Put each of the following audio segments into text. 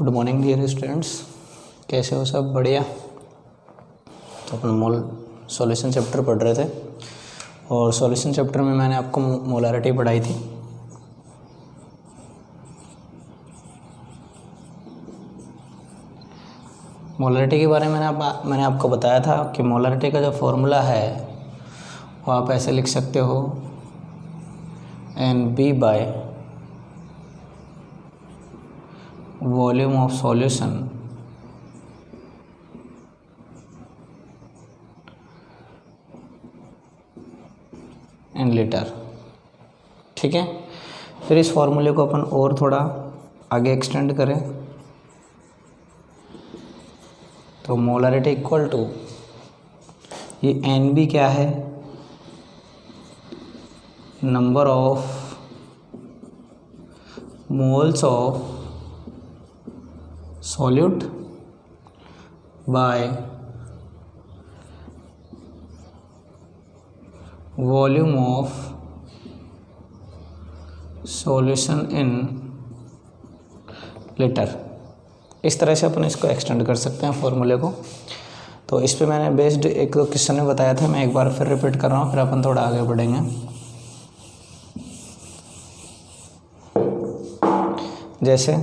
Good morning dear students, कैसे हो? सब बढ़िया। तो अपन मोल सॉल्यूशन चैप्टर पढ़ रहे थे और सॉल्यूशन चैप्टर में मैंने आपको मोलारिटी पढ़ाई थी। मोलारिटी के बारे में मैंने आपको बताया था कि मोलारिटी का जो फॉर्मूला है वो आप ऐसे लिख सकते हो NB bye volume of solution in litre. ठीक है, फिर इस फॉर्मूले को अपन और थोड़ा आगे एक्सटेंड करें तो मोलारिटी इक्वल टू ये NB क्या है, number of moles of solute by volume of solution in liter। इस तरह से अपन इसको एक्सटेंड कर सकते हैं फॉर्मूले को। तो इस पे मैंने बेस्ड एक दो क्वेश्चन में बताया था, मैं एक बार फिर रिपीट कर रहा हूँ, फिर अपन थोड़ा आगे बढ़ेंगे। जैसे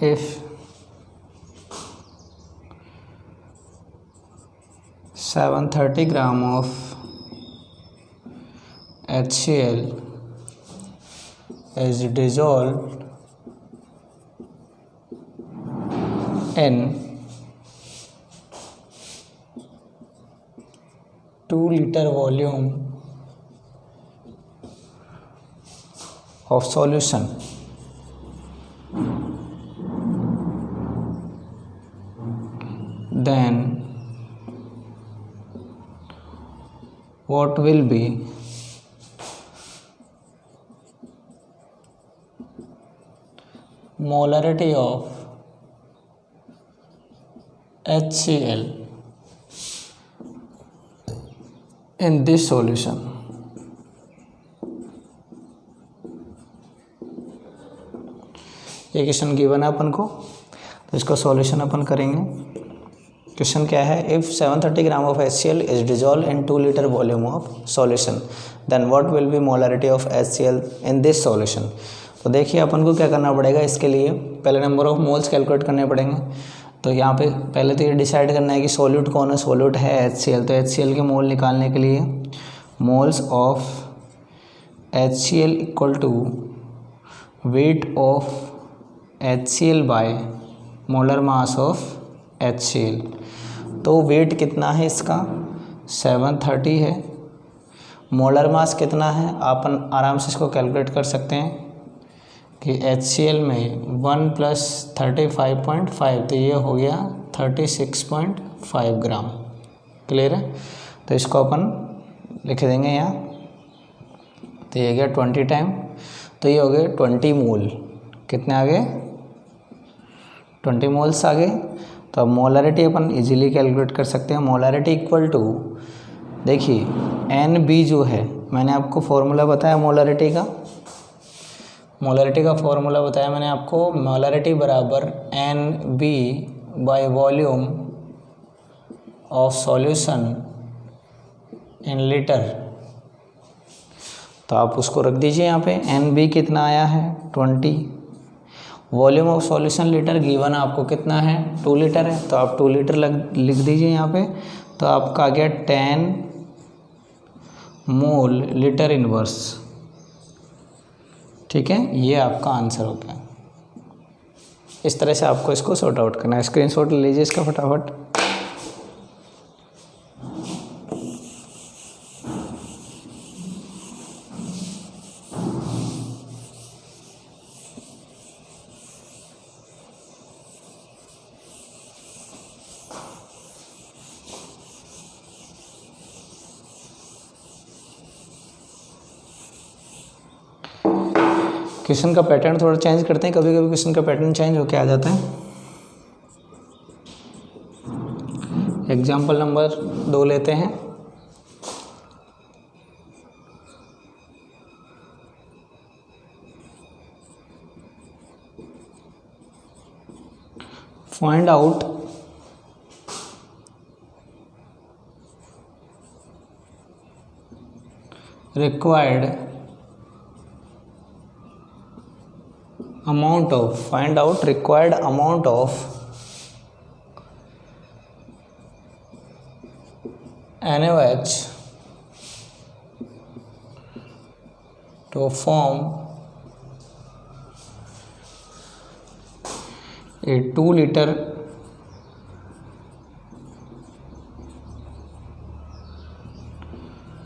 if 730 gram of HCl is dissolved in 2 liter volume of solution, then what will be molarity of HCl in this solution। ये क्वेश्चन गिवन है अपन को, तो इसका सॉल्यूशन अपन करेंगे। क्वेश्चन क्या है, if 730 gram of HCl is dissolve in 2 litre volume of solution then what will be molarity of HCl in this solution. तो देखिए अपन को क्या करना पड़ेगा, इसके लिए पहले नंबर ऑफ मोल्स कैलकुलेट करने पड़ेंगे। तो यहाँ पे पहले तो ये डिसाइड करना है कि सॉल्यूट कौन है। सॉल्यूट है HCl, तो HCl के मोल निकालने के लिए moles of HCl equal to weight of HCl by molar mass of HCl। तो वेट कितना है इसका, 730 है। मोलर मास कितना है, अपन आराम से इसको कैलकुलेट कर सकते हैं कि HCl में 1 + 35.5, तो ये हो गया 36.5 ग्राम। क्लियर है, तो इसको अपन लिख देंगे यहाँ। तो ये गया 20 टाइम, तो ये हो गए 20 मोल। कितने आ गए, 20 मोल्स आ गए। तो अब मोलारिटी अपन इजीली कैलकुलेट कर सकते हैं। मोलारिटी इक्वल टू, देखिए NB जो है, मैंने आपको फॉर्मूला बताया मोलारिटी का। मोलारिटी का फॉर्मूला बताया मैंने आपको, मोलारिटी बराबर NB bye volume of solution in litre. तो आप उसको रख दीजिए यहाँ पे। NB कितना आया है, 20। Volume of solution litre given आपको कितना है, 2 लीटर है, तो आप 2 लीटर लिख दीजिए यहाँ पे। तो आपका आ गया 10 मोल लीटर इनवर्स। ठीक है, ये आपका आंसर हो गया। इस तरह से आपको इसको सॉर्ट आउट करना है। स्क्रीनशॉट ले लीजिए इसका फटाफट। क्वेश्चन का पैटर्न थोड़ा चेंज करते हैं, कभी कभी क्वेश्चन का पैटर्न चेंज होके आ जाता है। एग्जाम्पल नंबर 2 लेते हैं। Find out required amount of NaOH to form a 2 liter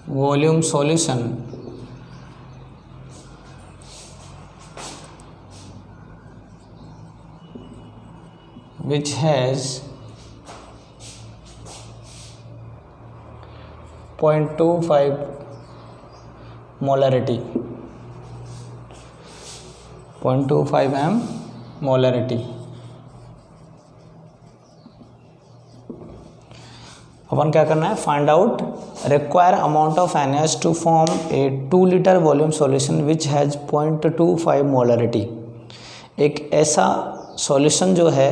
volume solution which has 0.25 molarity, 0.25 m molarity। अपन क्या करना है, find out require amount of NaOH to form a 2 litre volume solution which has 0.25 molarity. एक ऐसा solution जो है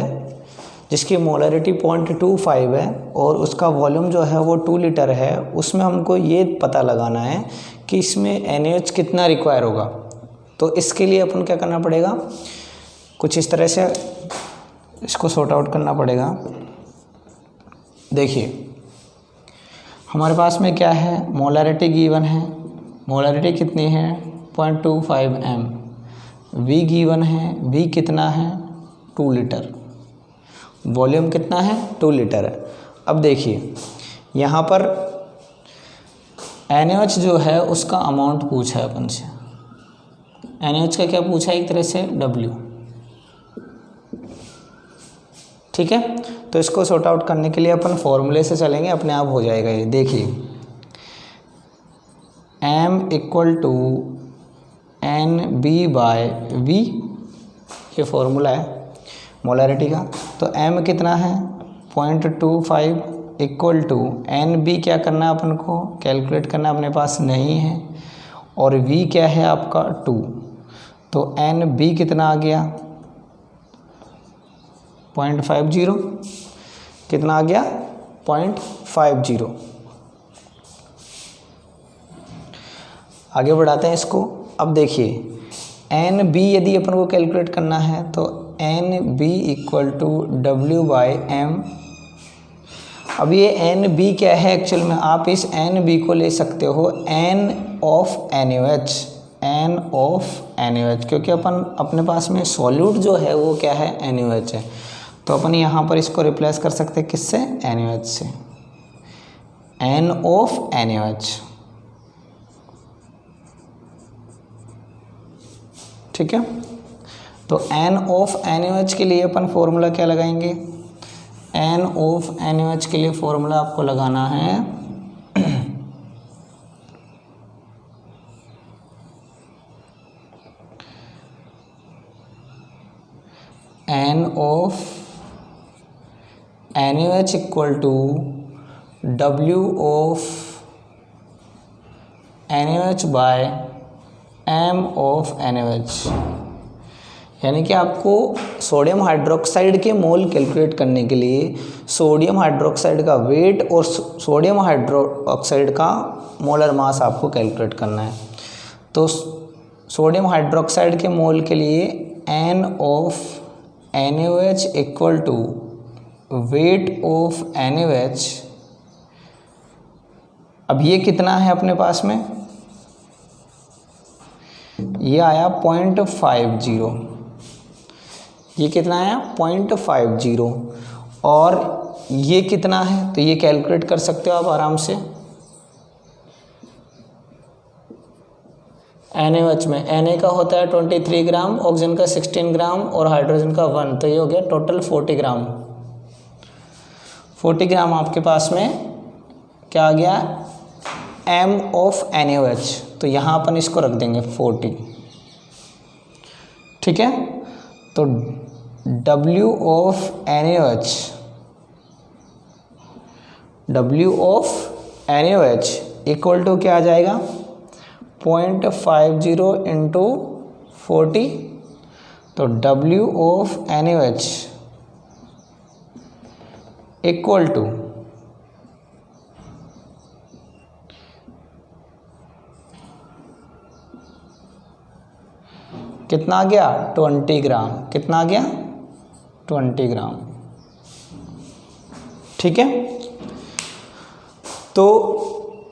जिसकी molarity 0.25 है और उसका वॉल्यूम जो है वो 2 लीटर है, उसमें हमको ये पता लगाना है कि इसमें NaOH कितना रिक्वायर होगा। तो इसके लिए अपन क्या करना पड़ेगा, कुछ इस तरह से इसको सॉर्ट आउट करना पड़ेगा। देखिए हमारे पास में क्या है, मोलरिटी गिवन है, मोलरिटी कितनी है 0.25 m, V गिवन है, V कितना है 2 लीटर, वॉल्यूम कितना है 2 लीटर है। अब देखिए यहाँ पर NaOH जो है उसका अमाउंट पूछा है अपन से, NaOH का क्या पूछा है, एक तरह से W, ठीक है। तो इसको सॉर्ट आउट करने के लिए अपन फॉर्मूले से चलेंगे, अपने आप हो जाएगा ये। देखिए M = NB/V, ये फॉर्मूला है मोलरिटी का। तो M कितना है 0.25 = NB, क्या करना है अपन को, कैलकुलेट करना अपने पास नहीं है, और V क्या है आपका 2, तो NB कितना आ गया 0.50, कितना आ गया 0.50। आगे बढ़ाते हैं इसको। अब देखिए NB यदि अपन को कैलकुलेट करना है तो NB = W/M। अब ये NB क्या है एक्चुअल में, आप इस NB को ले सकते हो N of NaOH, क्योंकि अपन अपने पास में सॉल्यूट जो है वो क्या है NaOH है। तो अपन यहाँ पर इसको रिप्लेस कर सकते हैं किससे, NaOH से, N of NaOH, ठीक है। तो N of NaOH के लिए अपन फॉर्मूला क्या लगाएंगे, N of NaOH के लिए फॉर्मूला आपको लगाना है N of NaOH = W of NaOH/M of NaOH। यानी कि आपको सोडियम हाइड्रोक्साइड के मोल कैलकुलेट करने के लिए सोडियम हाइड्रोक्साइड का वेट और सोडियम हाइड्रोक्साइड का मोलर मास आपको कैलकुलेट करना है। तो सोडियम हाइड्रोक्साइड के मोल के लिए N of NaOH = weight of NaOH। अब ये कितना है अपने पास में, ये आया 0.50, ये कितना आया 0.50, और ये कितना है, तो ये कैलकुलेट कर सकते हो आप आराम से। NaOH में Na का होता है 23 ग्राम, ऑक्सीजन का 16 ग्राम और हाइड्रोजन का 1, तो ये हो गया टोटल 40 ग्राम। 40 ग्राम आपके पास में क्या आ गया M of NaOH, तो यहाँ अपन इसको रख देंगे 40, ठीक है। तो W of NaOH equal to क्या आ जाएगा 0.50 × 40, तो W of NaOH equal to कितना आ गया 20 ग्राम, कितना आ गया 20 ग्राम। ठीक है, तो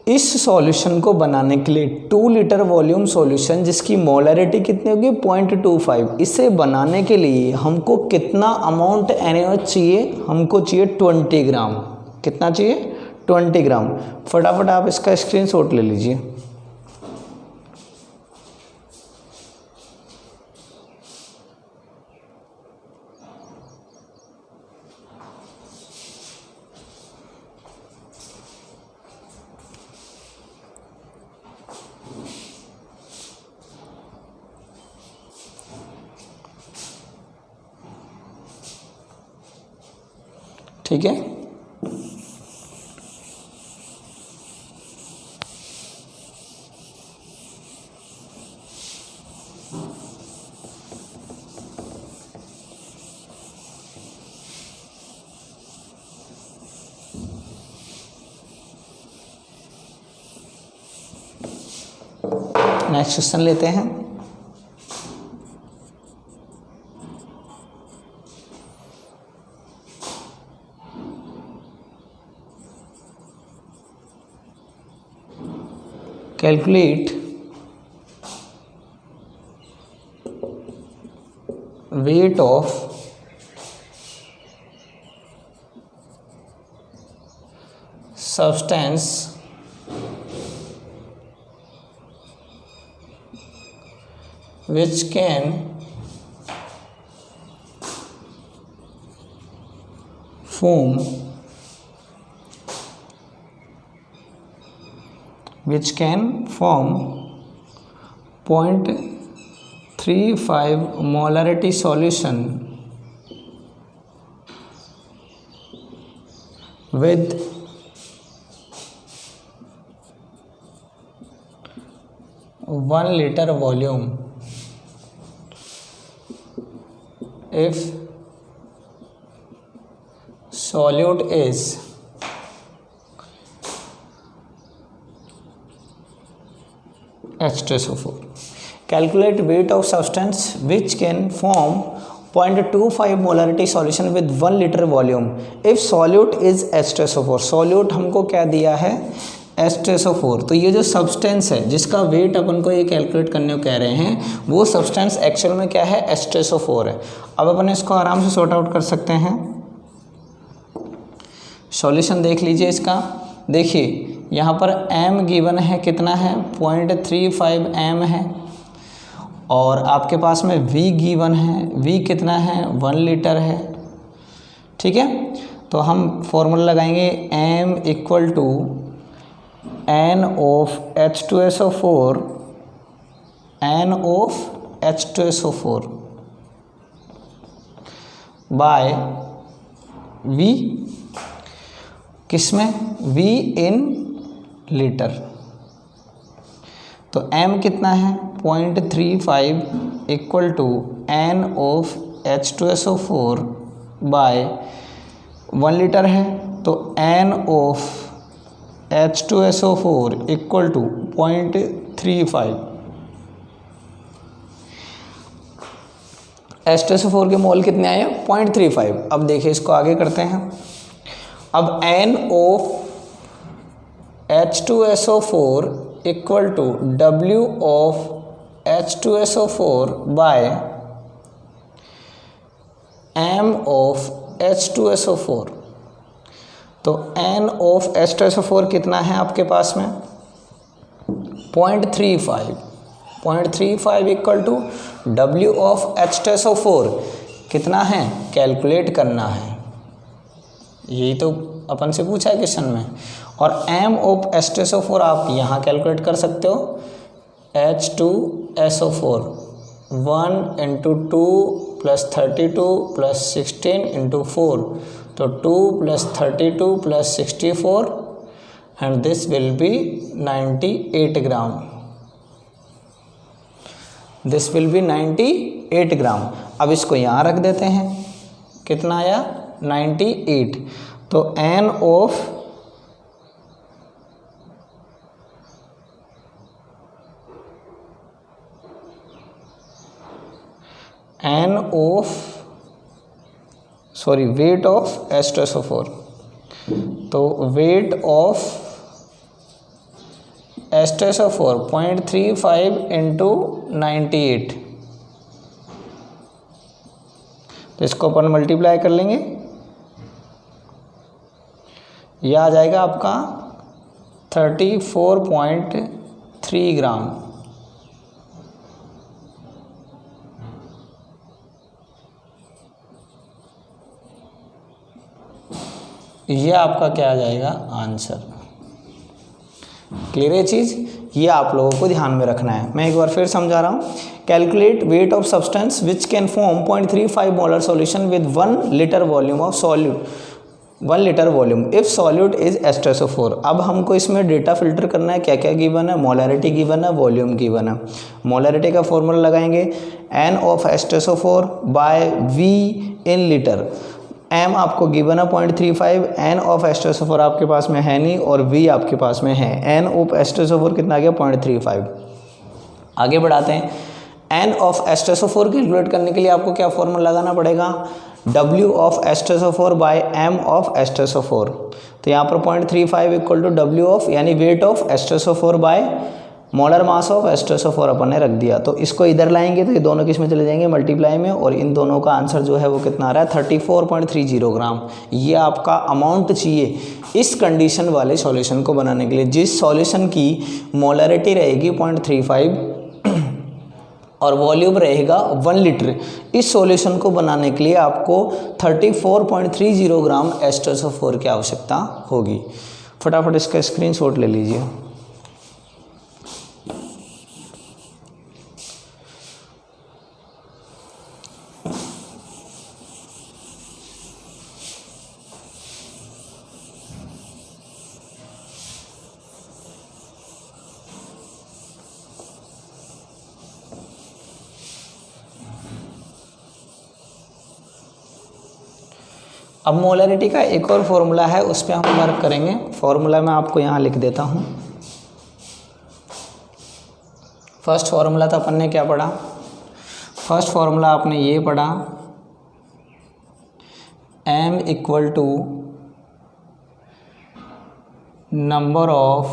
इस सॉल्यूशन को बनाने के लिए 2 लीटर वॉल्यूम सॉल्यूशन जिसकी मोलरिटी कितनी होगी 0.25, इसे बनाने के लिए हमको कितना अमाउंट NaOH चाहिए, हमको चाहिए 20 ग्राम। कितना चाहिए 20 ग्राम। फटाफट आप इसका स्क्रीनशॉट ले लीजिए। ठीक है, नेक्स्ट क्वेश्चन लेते हैं। Calculate weight of substance which can form 0.35 molarity solution with 1 liter volume if solute is H2SO4. Calculate weight of substance which can form 0.25 molarity solution with 1 liter volume if solute is H2SO4. solute हमको क्या दिया है H2SO4। तो ये जो substance है जिसका wait अपन को ये कैलकुलेट करने को कह रहे हैं वो सब्सटेंस एक्चुअल में क्या है H2SO4 है। अब अपन इसको आराम से सॉर्ट आउट कर सकते हैं। सॉल्यूशन देख लीजिए इसका। देखिए यहाँ पर m गिवन है, कितना है 0.35 m है, और आपके पास में v गिवन है, v कितना है 1 लीटर है। ठीक है, तो हम फॉर्मूला लगाएंगे m equal to n of H2SO4 by v, किसमें v इन लीटर। तो m कितना है 0.35 equal to n of H2SO4 by 1 litre है, तो n of H2SO4 equal to 0.35। H2SO4 के मोल कितने आए 0.35। अब देखिए इसको आगे करते हैं। अब n of H2SO4 equal to W of H2SO4 by m of H2SO4। तो n ऑफ H2SO4 कितना है आपके पास में 0.35 equal to W of H2SO4 कितना है कैलकुलेट करना है, यही तो अपन से पूछा है क्वेश्चन में। और m ऑफ H2SO4 आप यहाँ कैलकुलेट कर सकते हो, H2SO4 1 into 2 plus 32 plus 16 into 4, तो 2 plus 32 plus 64 and this will be 98 gram. This will be 98 ग्राम। अब इसको यहाँ रख देते हैं, कितना आया 98। तो n of weight of H2SO4, तो वेट ऑफ H2SO4 0.35 इंटू 98, तो इसको अपन मल्टीप्लाई कर लेंगे, यह आ जाएगा आपका 34.3 ग्राम। यह आपका क्या आ जाएगा आंसर। क्लियर है चीज़, ये आप लोगों को ध्यान में रखना है। मैं एक बार फिर समझा रहा हूँ। Calculate weight of substance which can form 0.35 molar solution with 1 litre volume of solute, 1 litre volume if solute is H2SO4। अब हमको इसमें डेटा फिल्टर करना है, क्या क्या गिवन है, मोलैरिटी गिवन है, वॉल्यूम गिवन है। मोलैरिटी का फॉर्मूला लगाएंगे N of H2SO4 by V in litre. M आपको गिवन है 0.35, N ऑफ H2SO4 आपके पास में है नहीं और V आपके पास में है। N ऑफ H2SO4 कितना आ गया 0.35। आगे बढ़ाते हैं। N ऑफ H2SO4 कैलकुलेट करने के लिए आपको क्या फॉर्मूला लगाना पड़ेगा, W of H2SO4 by M of H2SO4। तो यहाँ पर 0.35 इक्वल टू W ऑफ यानी weight of H2SO4 by molar mass of H2SO4 अपन ने रख दिया। तो इसको इधर लाएंगे तो ये दोनों किस में चले जाएंगे, मल्टीप्लाई में, और इन दोनों का आंसर जो है वो कितना आ रहा है 34.30 ग्राम। ये आपका अमाउंट चाहिए इस कंडीशन वाले सॉल्यूशन को बनाने के लिए, जिस सॉल्यूशन की मोलरिटी रहेगी 0.35 और वॉल्यूम रहेगा 1 लीटर। इस सॉल्यूशन को बनाने के लिए आपको 34.30 ग्राम H2SO4 की आवश्यकता होगी। फटाफट इसका स्क्रीनशॉट ले लीजिए। अब मोलरिटी का एक और फॉर्मूला है, उस पर हम वर्क करेंगे। फॉर्मूला मैं आपको यहाँ लिख देता हूँ। फर्स्ट फॉर्मूला था अपन ने क्या पढ़ा, फर्स्ट फॉर्मूला आपने ये पढ़ा M equal to number of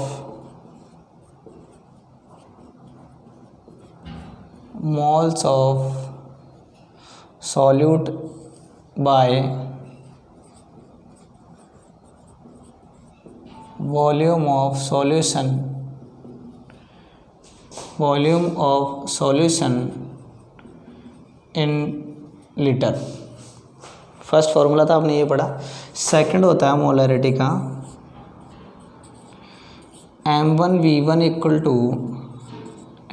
moles of solute by volume of solution, volume of solution in litre. First formula था आपने ये पढ़ा। सेकंड होता है मोलरिटी का M1V1 इक्वल टू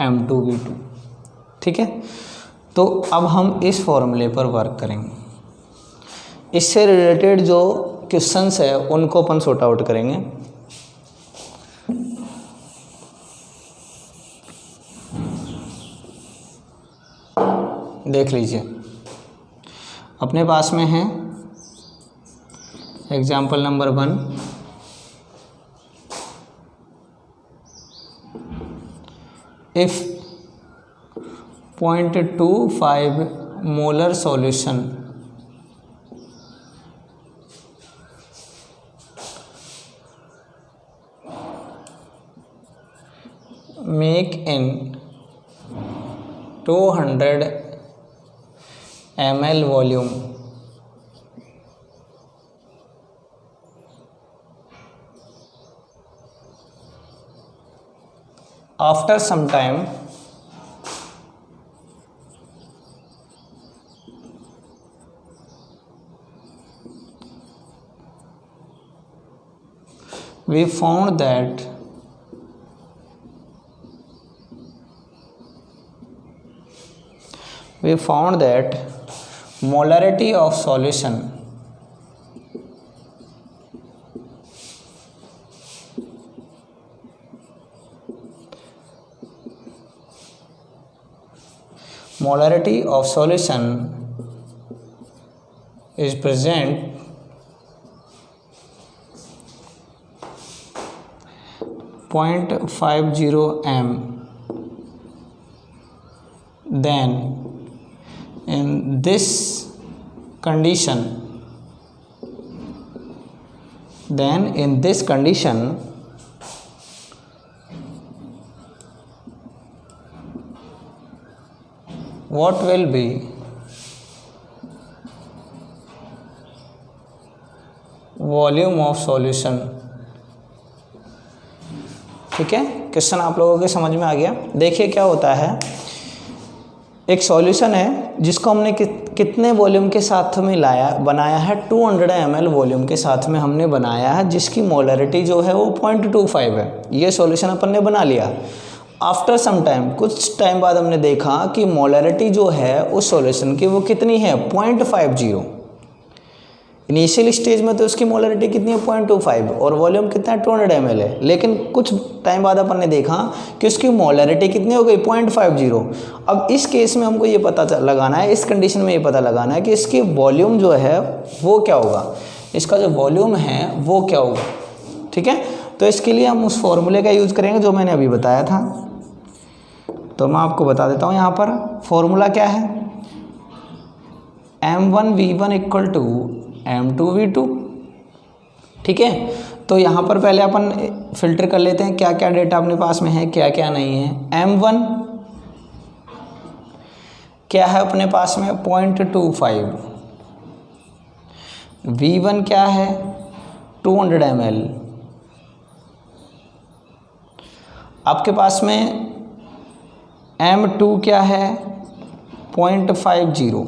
M2V2। ठीक है, तो अब हम इस फॉर्मूले पर वर्क करेंगे। इससे रिलेटेड जो क्वेश्चंस है उनको अपन सॉर्ट आउट करेंगे। देख लीजिए, अपने पास में है example number 1, if 0.25 molar solution make in 200 ml volume after some time we found that molarity of solution is present 0.50 m, then in this condition what will be volume of solution. ठीक है, question आप लोगों के समझ में आ गया। देखिए क्या होता है, एक सॉल्यूशन है जिसको हमने कितने वॉल्यूम के साथ में बनाया है, 200 ml वॉल्यूम के साथ में हमने बनाया है, जिसकी मोलरिटी जो है वो 0.25 है। ये सॉल्यूशन अपन ने बना लिया। आफ्टर सम टाइम, कुछ टाइम बाद हमने देखा कि मोलरिटी जो है उस सॉल्यूशन की वो कितनी है, 0.50। इनिशियल स्टेज में तो उसकी मोलरिटी कितनी है, 0.25, और वॉल्यूम कितना है, 200 ml है। लेकिन कुछ टाइम बाद अपन ने देखा कि उसकी मोलरिटी कितनी हो गई, 0.50। अब इस केस में हमको ये पता लगाना है, इस कंडीशन में ये पता लगाना है कि इसकी वॉल्यूम जो है वो क्या होगा, इसका जो वॉल्यूम है वो क्या होगा। ठीक है, तो इसके लिए हम उस फॉर्मूले का यूज़ करेंगे जो मैंने अभी बताया था। तो मैं आपको बता देता हूँ, यहाँ पर फॉर्मूला क्या है, m1v1 = m2v2। ठीक है, तो यहाँ पर पहले अपन फिल्टर कर लेते हैं क्या क्या डेटा अपने पास में है, क्या क्या नहीं है। m1 क्या है अपने पास में, 0.25। v1 क्या है, 200 ml। आपके पास में m2 क्या है, 0.50,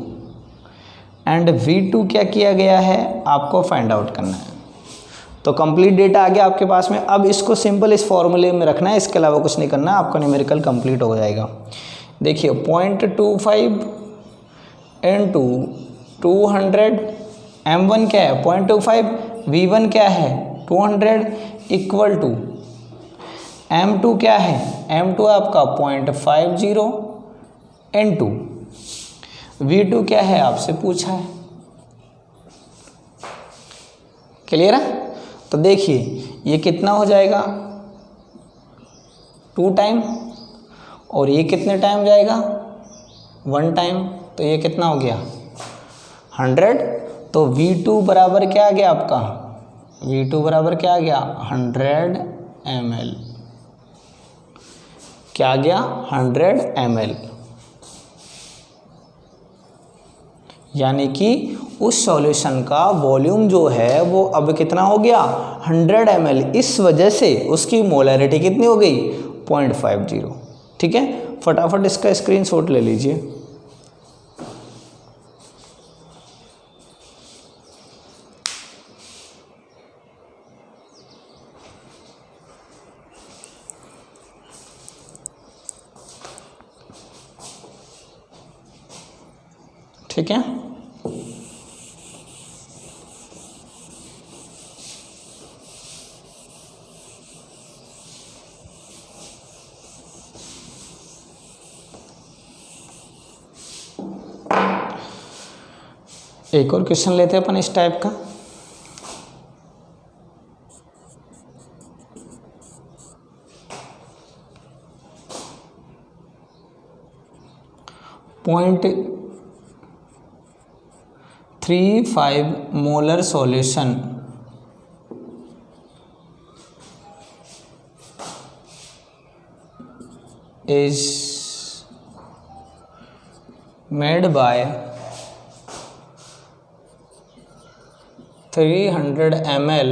एंड v2 क्या किया गया है, आपको फाइंड आउट करना है। तो कंप्लीट डेटा आ गया आपके पास में। अब इसको सिंपल इस फॉर्मूले में रखना है, इसके अलावा कुछ नहीं करना, आपका न्यूमेरिकल कंप्लीट हो जाएगा। देखिए 0.25 इंटू 200, m1 क्या है, 0.25, v1 क्या है, 200, इक्वल टू m2 क्या है, m2 आपका 0.50 इंटू v2 क्या है, आपसे पूछा है। क्लियर है? तो देखिए ये कितना हो जाएगा, 2 टाइम, और ये कितने टाइम जाएगा, 1 टाइम। तो ये कितना हो गया, 100। तो v2 बराबर क्या आ गया आपका, v2 बराबर क्या आ गया, 100 ml। क्या आ गया, 100 ml। यानी कि उस सॉल्यूशन का वॉल्यूम जो है वो अब कितना हो गया, 100 ml। इस वजह से उसकी मोलरिटी कितनी हो गई, 0.50। ठीक है, फटाफट इसका स्क्रीनशॉट ले लीजिए। ठीक है, एक और क्वेश्चन लेते हैं अपन इस टाइप का। Point 35 molar solution is made by 300 ml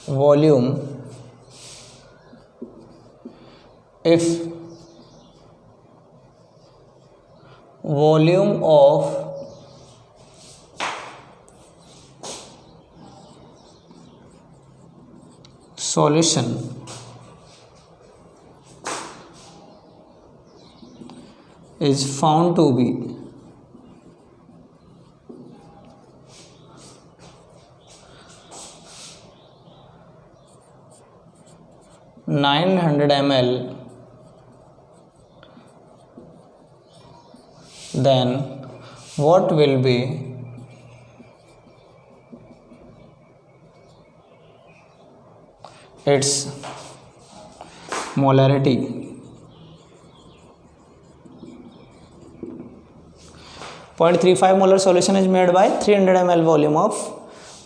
volume if volume of solution is found to be 900 ml, then what will be its molarity .35 molar solution is made by 300 ml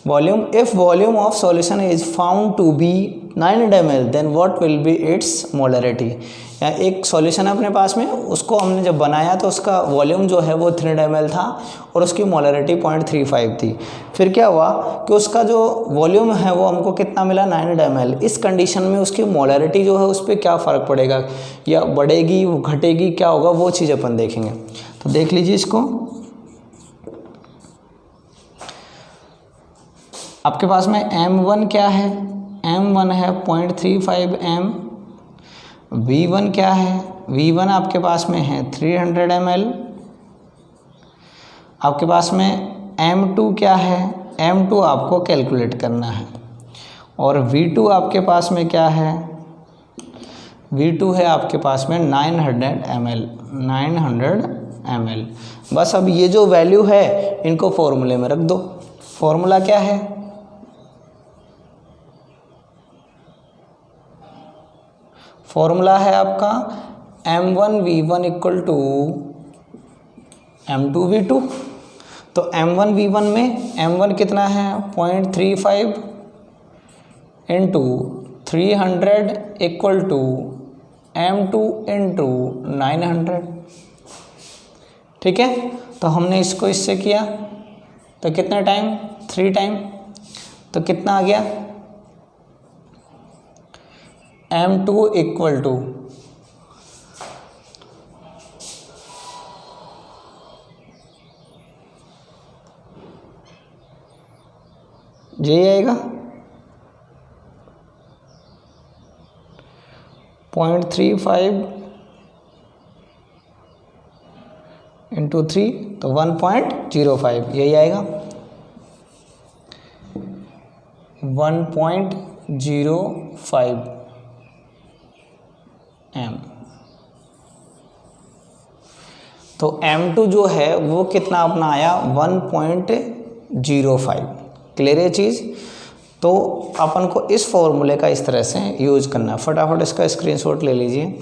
volume if volume of solution is found to be 900 ml then what will be its molarity। या एक solution है अपने पास में, उसको हमने जब बनाया तो उसका वॉल्यूम जो है वो 300 ml था और उसकी मोलरिटी 0.35 थी। फिर क्या हुआ कि उसका जो वॉल्यूम है वो हमको कितना मिला 900 ml। इस कंडीशन में उसकी मोलरिटी जो है उस पर क्या फ़र्क पड़ेगा, या बढ़ेगी घटेगी, क्या होगा, वो चीज़ अपन देखेंगे। तो देख लीजिए इसको, आपके पास में M1 क्या है, M1 है 0.35 m, V1 क्या है, V1 आपके पास में है 300 ml, आपके पास में M2 क्या है, M2 आपको कैलकुलेट करना है, और V2 आपके पास में क्या है, V2 है आपके पास में 900 ml। बस अब ये जो वैल्यू है इनको फॉर्मूले में रख दो। फॉर्मूला क्या है, फॉर्मूला है आपका M1V1 इक्वल टू M2V2। तो M1V1 में M1 कितना है 0.35 into 300 equal to M2 into 900। ठीक है, तो हमने इसको इससे किया तो कितना टाइम, 3 टाइम, तो कितना आ गया M2 इक्वल टू यही आएगा 0.35 इंटू 3 तो 1.05, यही आएगा 1.05 M। तो M2 जो है वो कितना अपना आया 1.05। क्लियर है चीज़। तो अपन को इस फॉर्मूले का इस तरह से यूज करना है। फटाफट इसका स्क्रीनशॉट ले लीजिए।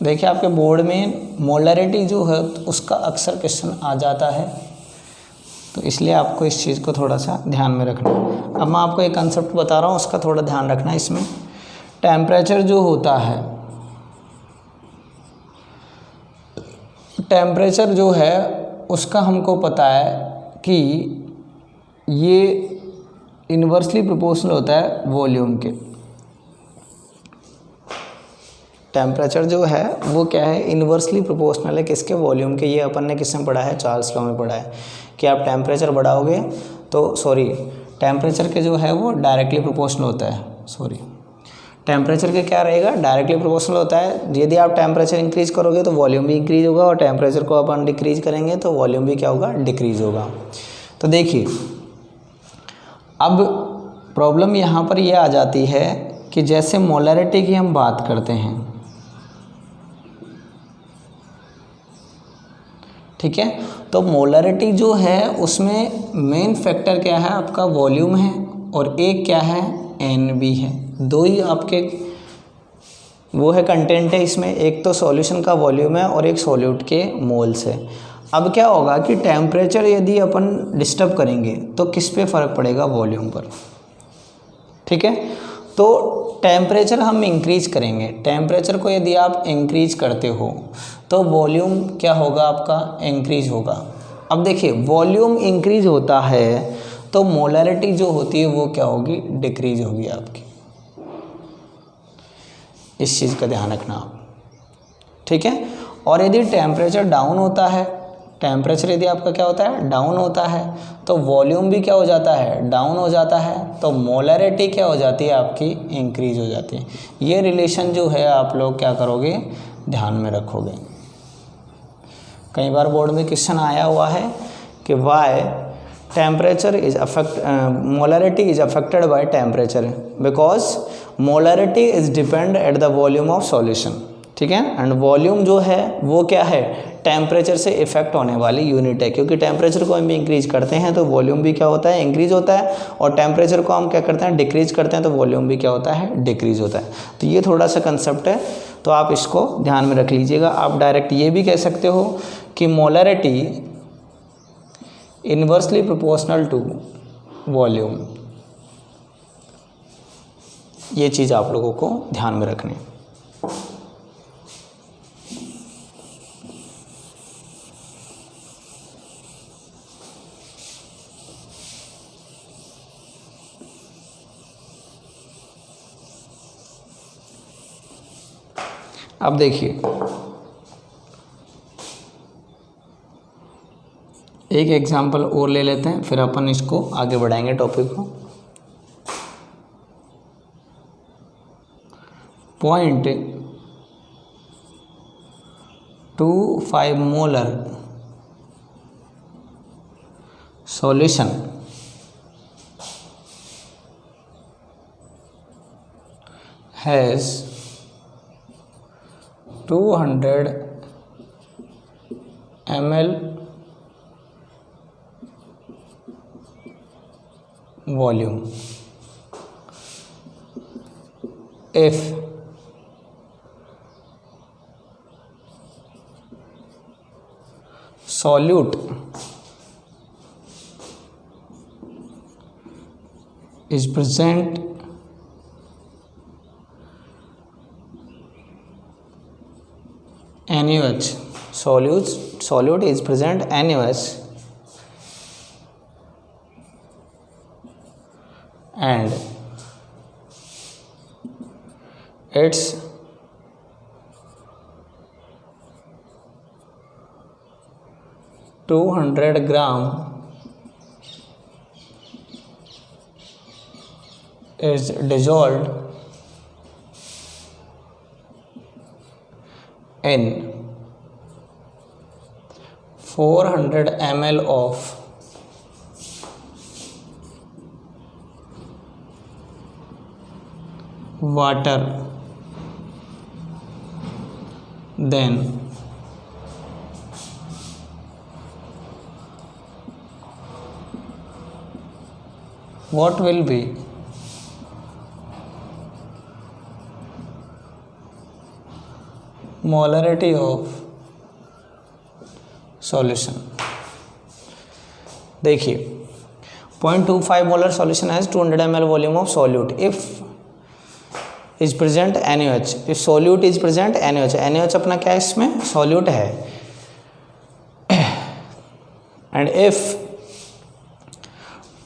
देखिए आपके बोर्ड में मोलरिटी जो है उसका अक्सर क्वेश्चन आ जाता है, तो इसलिए आपको इस चीज़ को थोड़ा सा ध्यान में रखना है। अब मैं आपको एक कंसेप्ट बता रहा हूँ, उसका थोड़ा ध्यान रखना है। इसमें टेम्परेचर जो होता है, टेम्परेचर जो है उसका हमको पता है कि ये इन्वर्सली प्रोपोर्शनल होता है वॉल्यूम के। टेम्परेचर जो है वो क्या है, इन्वर्सली प्रोपोर्शनल है किसके, वॉल्यूम के। ये अपन ने किसमें पढ़ा है, चार्ल्स लॉ में पढ़ा है कि आप टेम्परेचर बढ़ाओगे तो टेम्परेचर के जो है वो डायरेक्टली प्रोपोर्शनल होता है। टेम्परेचर के क्या रहेगा, डायरेक्टली प्रोपोर्शनल होता है। यदि आप टेम्परेचर इंक्रीज करोगे तो वॉल्यूम भी इंक्रीज होगा, और टेम्परेचर को अपन डिक्रीज करेंगे तो वॉल्यूम भी क्या होगा, डिक्रीज होगा। तो देखिए अब प्रॉब्लम यहाँ पर ये आ जाती है कि जैसे मोलरिटी की हम बात करते हैं, ठीक है, तो मोलरिटी जो है उसमें मेन फैक्टर क्या है, आपका वॉल्यूम है, और एक क्या है, NB है। दो ही आपके वो है कंटेंट है इसमें, एक तो सॉल्यूशन का वॉल्यूम है और एक सॉल्यूट के मोल्स है। अब क्या होगा कि टेम्परेचर यदि अपन डिस्टर्ब करेंगे तो किस पे फ़र्क पड़ेगा, वॉल्यूम पर। ठीक है, तो टेम्परेचर हम इंक्रीज करेंगे, टेम्परेचर को यदि आप इंक्रीज करते हो तो वॉल्यूम क्या होगा, आपका इंक्रीज होगा। अब देखिए वॉल्यूम इंक्रीज होता है तो मोलरिटी जो होती है वो क्या होगी, डिक्रीज होगी आपकी। इस चीज़ का ध्यान रखना आप, ठीक है। और यदि टेम्परेचर डाउन होता है, टेम्परेचर यदि आपका क्या होता है, डाउन होता है, तो वॉल्यूम भी क्या हो जाता है, डाउन हो जाता है, तो मोलरिटी क्या हो जाती है, आपकी इंक्रीज हो जाती है। ये रिलेशन जो है आप लोग क्या करोगे, ध्यान में रखोगे। कई बार बोर्ड में क्वेश्चन आया हुआ है कि why temperature is molarity is affected by temperature, because molarity is depend at the volume of solution, ठीक है। एंड वॉल्यूम जो है वो क्या है, टेम्परेचर से इफेक्ट होने वाली यूनिट है, क्योंकि टेम्परेचर को हम इंक्रीज करते हैं तो वॉल्यूम भी क्या होता है, इंक्रीज होता है, और टेम्परेचर को हम क्या करते हैं, डिक्रीज करते हैं तो वॉल्यूम भी क्या होता है, डिक्रीज होता है। तो ये थोड़ा सा कंसेप्ट है, तो आप इसको ध्यान में रख लीजिएगा। आप डायरेक्ट ये भी कह सकते हो कि molarity inversely proportional to volume, ये चीज़ आप लोगों को ध्यान में रखनी है। अब देखिए एक एग्जांपल और ले लेते हैं, फिर अपन इसको आगे बढ़ाएंगे टॉपिक को। 0.25 molar solution has 200 ml volume. If solute is present NaOH, solute is present NaOH and its (200 gram) is dissolved in 400 ml of water, then what will be molarity of solution? देखिए 0.25 molar solution has 200 ml volume of solute if is present NaOH, if solute is present NaOH, NaOH अपना क्या है, इसमें solute है, and if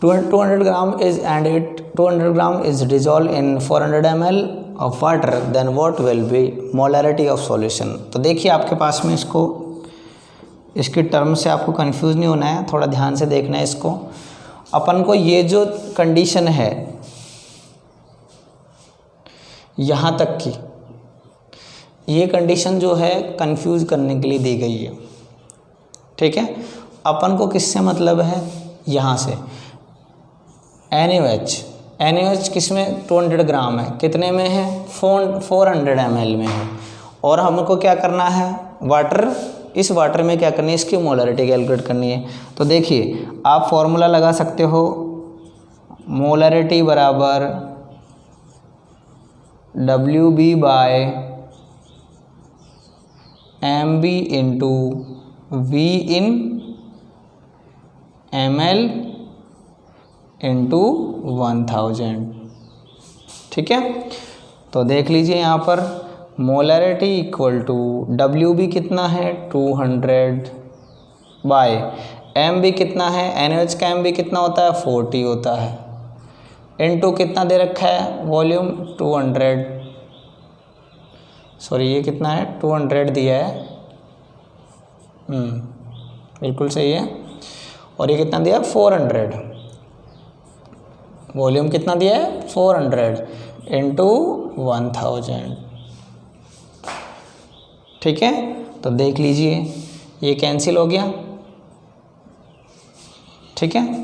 200 gram is and it 200 gram is dissolve in 400 ml of water, then what will be molarity of solution. तो देखिए आपके पास में इसको, इसके टर्म से आपको कंफ्यूज नहीं होना है, थोड़ा ध्यान से देखना है इसको। अपन को ये जो कंडीशन है यहाँ तक की, ये कंडीशन जो है कंफ्यूज करने के लिए दी गई है, ठीक है। अपन को किससे मतलब है, यहाँ से NaOH किस में 200 ग्राम है, कितने में है 400 ml में है, और हमको क्या करना है, वाटर, इस वाटर में क्या करनी है, इसकी मोलरिटी कैलकुलेट करनी है। तो देखिए आप फॉर्मूला लगा सकते हो, मोलरिटी बराबर WB by MB into V in ml into 1000, ठीक है। तो देख लीजिए यहाँ पर मोलरिटी इक्वल टू WB कितना है 200 बाय MB कितना है, NaOH का MB कितना होता है 40 होता है, इनटू कितना दे रखा है वॉल्यूम 200, सॉरी ये कितना है 200 दिया है, बिल्कुल सही है, और ये कितना दिया 400, वॉल्यूम कितना दिया है 400 इंटू 1000, ठीक है। तो देख लीजिए ये कैंसिल हो गया, ठीक है।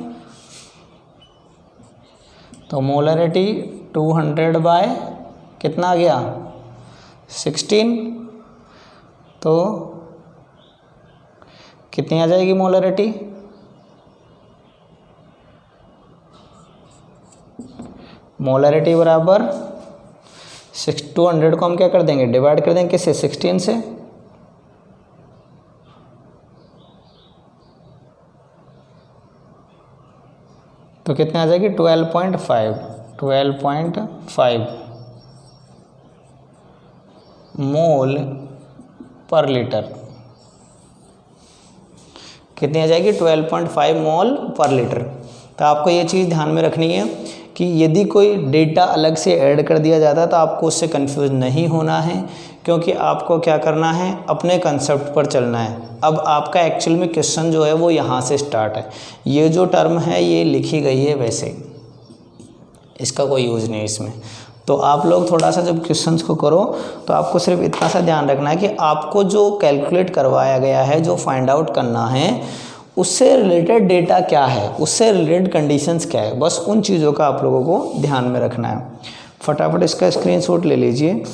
तो मोलरिटी 200 बाय कितना आ गया 16, तो कितनी आ जाएगी मोलरिटी, मोलरिटी बराबर 200 को हम क्या कर देंगे, डिवाइड कर देंगे किससे, 16 से, तो कितने आ जाएगी 12.5 मोल पर लीटर, कितनी आ जाएगी 12.5 मोल पर लीटर। तो आपको ये चीज़ ध्यान में रखनी है कि यदि कोई डेटा अलग से ऐड कर दिया जाता है तो आपको उससे कंफ्यूज नहीं होना है, क्योंकि आपको क्या करना है, अपने कंसेप्ट पर चलना है। अब आपका एक्चुअल में क्वेश्चन जो है वो यहाँ से स्टार्ट है, ये जो टर्म है ये लिखी गई है वैसे, इसका कोई यूज़ नहीं है इसमें। तो आप लोग थोड़ा सा जब क्वेश्चंस को करो तो आपको सिर्फ इतना सा ध्यान रखना है कि आपको जो कैलकुलेट करवाया गया है, जो फाइंड आउट करना है, उससे रिलेटेड डेटा क्या है, उससे रिलेटेड कंडीशंस क्या है, बस उन चीज़ों का आप लोगों को ध्यान में रखना है। फटाफट इसका स्क्रीनशॉट ले लीजिए।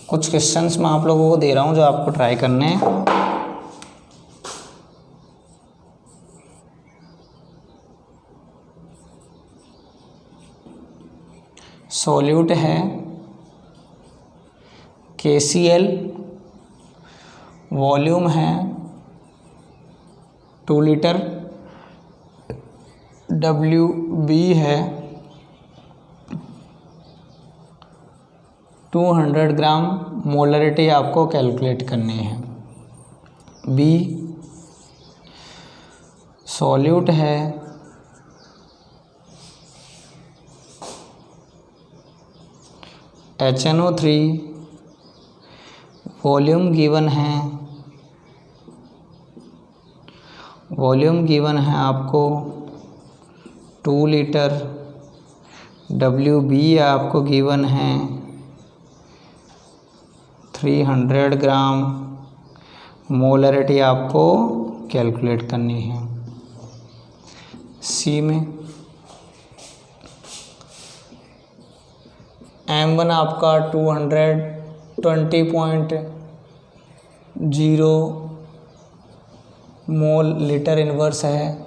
कुछ क्वेश्चंस मैं आप लोगों को दे रहा हूं जो आपको ट्राई करने हैं। सॉल्यूट है KCl, वॉल्यूम है 2 लीटर, WB है 200 ग्राम, मोलरिटी आपको कैलकुलेट करनी है। B सॉल्यूट है HNO3, वॉल्यूम गिवन है आपको 2 लीटर, WB आपको गिवन है 300 ग्राम, मोलरिटी आपको कैलकुलेट करनी है। C में M1 आपका 220.0 मोल लीटर इनवर्स है,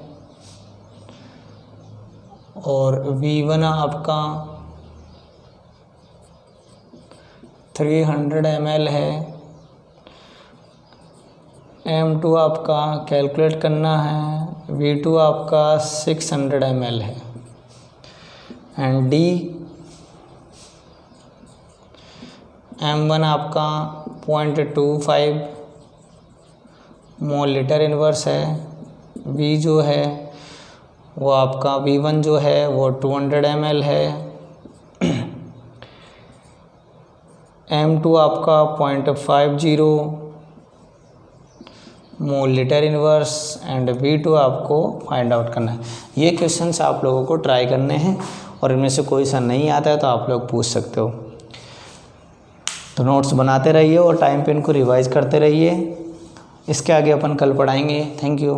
और V1 आपका 300 ml है। M2 आपका कैलकुलेट करना है, V2 आपका 600 ml है। एंड D M1 आपका 0.25 मोल लीटर इनवर्स है। V जो है वो आपका V1 जो है वो 200 ml है। M2 आपका 0.50 mole litre inverse, and V2 आपको फाइंड आउट करना है। ये क्वेश्चंस आप लोगों को ट्राई करने हैं, और इनमें से कोई सा नहीं आता है तो आप लोग पूछ सकते हो। तो नोट्स बनाते रहिए और टाइम पे इनको रिवाइज करते रहिए। इसके आगे अपन कल पढ़ाएंगे। Thank you.